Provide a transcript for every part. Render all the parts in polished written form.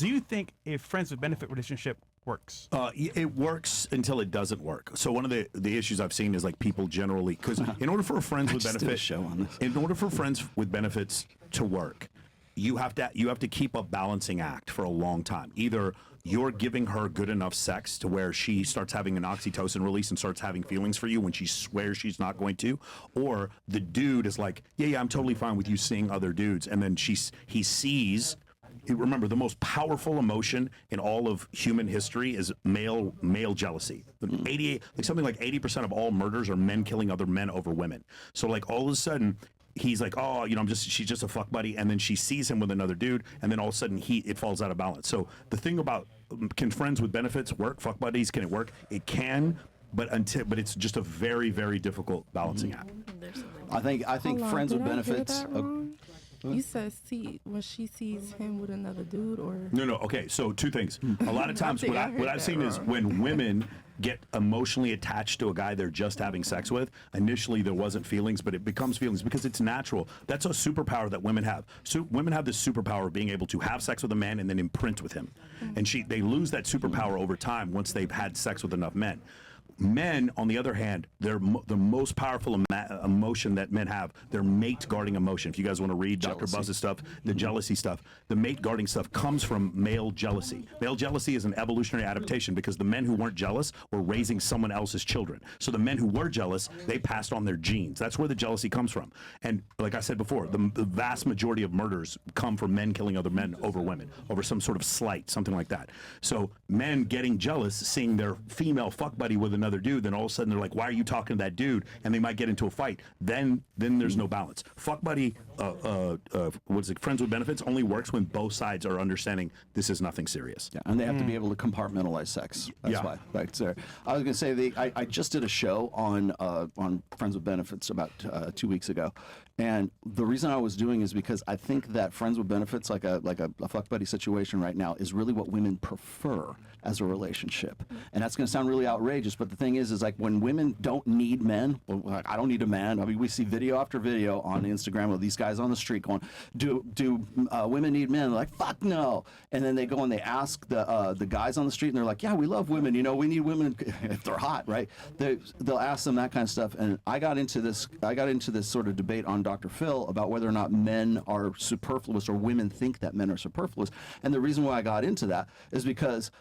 Do you think a friends with benefit relationship works? It works until it doesn't work. So one of the issues I've seen is like people generally, because in order for friends with benefits, in order for friends with benefits to work, you have to keep a balancing act for a long time. Either you're giving her good enough sex to where she starts having an oxytocin release and starts having feelings for you when she swears she's not going to, or the dude is like, yeah, I'm totally fine with you seeing other dudes, and then he sees. Remember, the most powerful emotion in all of human history is male jealousy. 88, like something like 80% of all murders are men killing other men over women. So like all of a sudden, he's like, oh, she's just a fuck buddy, and then she sees him with another dude, and then all of a sudden it falls out of balance. So the thing about, can friends with benefits work? Fuck buddies, can it work? It can, but it's just a very, very difficult balancing act. I think friends with benefits. You said when she sees him with another dude, or no. Okay, so two things. A lot of times, what I've seen is when women get emotionally attached to a guy they're just having sex with. Initially, there wasn't feelings, but it becomes feelings because it's natural. That's a superpower that women have. So women have this superpower of being able to have sex with a man and then imprint with him, and they lose that superpower over time once they've had sex with enough men. Men, on the other hand, the most powerful emotion that men have, their mate guarding emotion. If you guys want to read Dr. Buzz's stuff, the jealousy stuff, the mate guarding stuff comes from male jealousy. Male jealousy is an evolutionary adaptation because the men who weren't jealous were raising someone else's children. So the men who were jealous, they passed on their genes. That's where the jealousy comes from. And like I said before, the vast majority of murders come from men killing other men over women, over some sort of slight, something like that. So men getting jealous, seeing their female fuck buddy with another dude, then all of a sudden they're like, why are you talking to that dude? And they might get into a fight. Then there's no balance. Fuck buddy, friends with benefits only works when both sides are understanding this is nothing serious. Yeah, and they have to be able to compartmentalize sex. That's why. Right there. I was going to say, I just did a show on friends with benefits about 2 weeks ago, and the reason I was doing is because I think that friends with benefits, like a fuck buddy situation right now, is really what women prefer as a relationship. And that's going to sound really outrageous, but the thing is like when women don't need men, like I don't need a man. I mean, we see video after video on Instagram of these guys on the street going, do women need men? They're like, fuck no. And then they go and they ask the guys on the street, and they're like, yeah, we love women. We need women if they're hot, right? They'll ask them that kind of stuff. And I got into this sort of debate on Dr. Phil about whether or not men are superfluous or women think that men are superfluous. And the reason why I got into that is because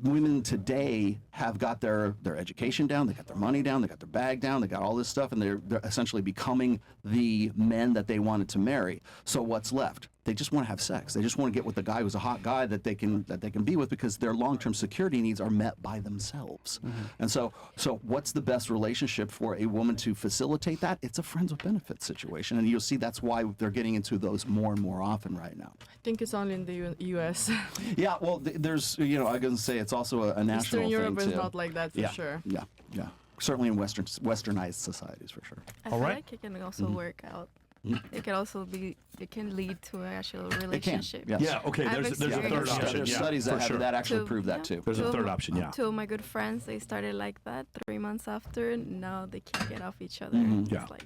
women today have got their education down, they got their money down, they got their bag down, they got all this stuff, and they're essentially becoming the men that they wanted to marry. So what's left? They just want to have sex. They just want to get with the guy who's a hot guy that they can be with, because their long-term security needs are met by themselves. And so what's the best relationship for a woman to facilitate that? It's a friends with benefits situation, and you'll see that's why they're getting into those more and more often right now. I think it's only in the U.S. Yeah, well, there's I was going to say it's also a national Eastern thing Europe is too. not like that for sure. Yeah. Certainly in westernized societies for sure. I feel like it can also work out. It can lead to an actual relationship. Yes. Yeah, okay, there's a third option. There's studies that actually prove that too. There's a third option, yeah. Two of my good friends, they started like that 3 months after, and now they can't get off each other. Yeah. It's like,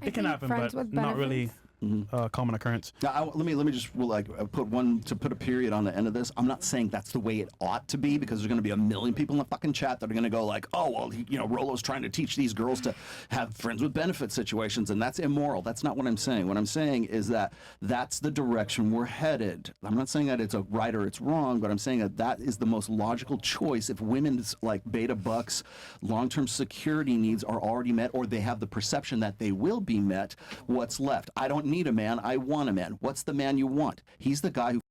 It can happen, but not really common occurrence. Now, let me just put a period on the end of this. I'm not saying that's the way it ought to be, because there's going to be a million people in the fucking chat that are going to go like, oh, well, Rolo's trying to teach these girls to have friends with benefit situations, and that's immoral. That's not what I'm saying. What I'm saying is that that's the direction we're headed. I'm not saying that it's a right or it's wrong, but I'm saying that is the most logical choice if women's like beta bucks long-term security needs are already met, or they have the perception that they will be met. What's left? I don't need a man, I want a man. What's the man you want? He's the guy who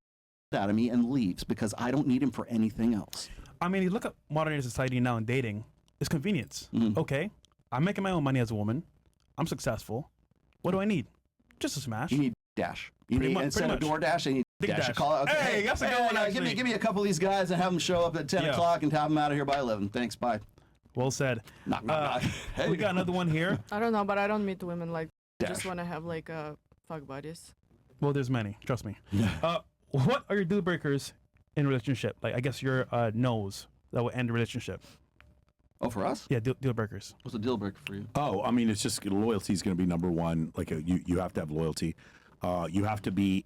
out of me and leaves because I don't need him for anything else. I mean, you look at modern society now in dating, it's convenience. Okay, I'm making my own money as a woman. I'm successful. What do I need? Just a smash. You need Dash. Instead of DoorDash, you need Dash. Dash. Call out, hey, that's a good one, give me a couple of these guys and have them show up at 10 o'clock and have them out of here by 11. Thanks, bye. Well said. Hey. We got another one here. I don't know, but I don't meet women like Dash. just want to have like fuck buddies. Well, there's many. Trust me. What are your deal breakers in a relationship? Like, I guess your no's that will end the relationship. Oh, for us? Yeah, deal breakers. What's a deal breaker for you? Oh, I mean, it's just loyalty is going to be number one. Like you have to have loyalty. You have to be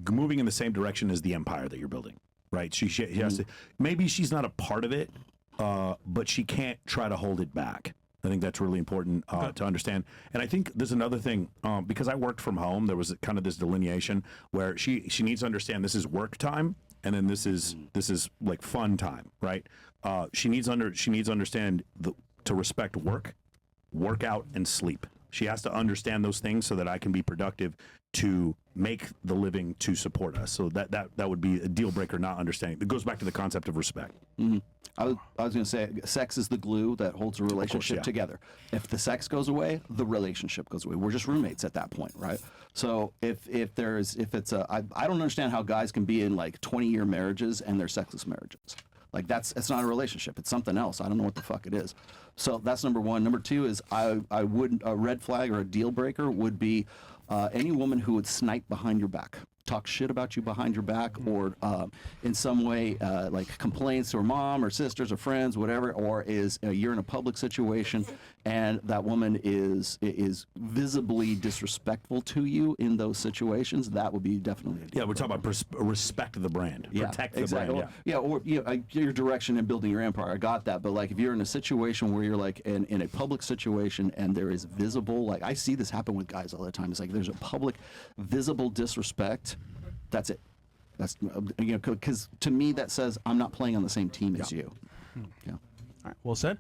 moving in the same direction as the empire that you're building, right? She has to. Maybe she's not a part of it, but she can't try to hold it back. I think that's really important to understand. And I think there's another thing, because I worked from home, there was kind of this delineation where she needs to understand this is work time, and then this is like fun time, right? She needs to understand to respect work, workout, and sleep. She has to understand those things so that I can be productive to make the living to support us. So that would be a deal breaker, not understanding. It goes back to the concept of respect. Mm-hmm. I was going to say, sex is the glue that holds a relationship together. If the sex goes away, the relationship goes away. We're just roommates at that point, right? So I don't understand how guys can be in like 20-year marriages and they're sexless marriages. Like it's not a relationship. It's something else. I don't know what the fuck it is. So that's number one. Number two is a red flag or a deal breaker would be any woman who would snipe behind your back, talk shit about you behind your back, or in some way like complains to her mom or sisters or friends, whatever, or you're in a public situation and that woman is visibly disrespectful to you in those situations. That would be definitely a deal we're talking about respect the brand, protect the exactly. brand. Your direction in building your empire. I got that, but like if you're in a situation where you're like in a public situation and there is visible, like I see this happen with guys all the time. It's like there's a public, visible disrespect. That's it. That's because to me that says I'm not playing on the same team as you. All right, well said.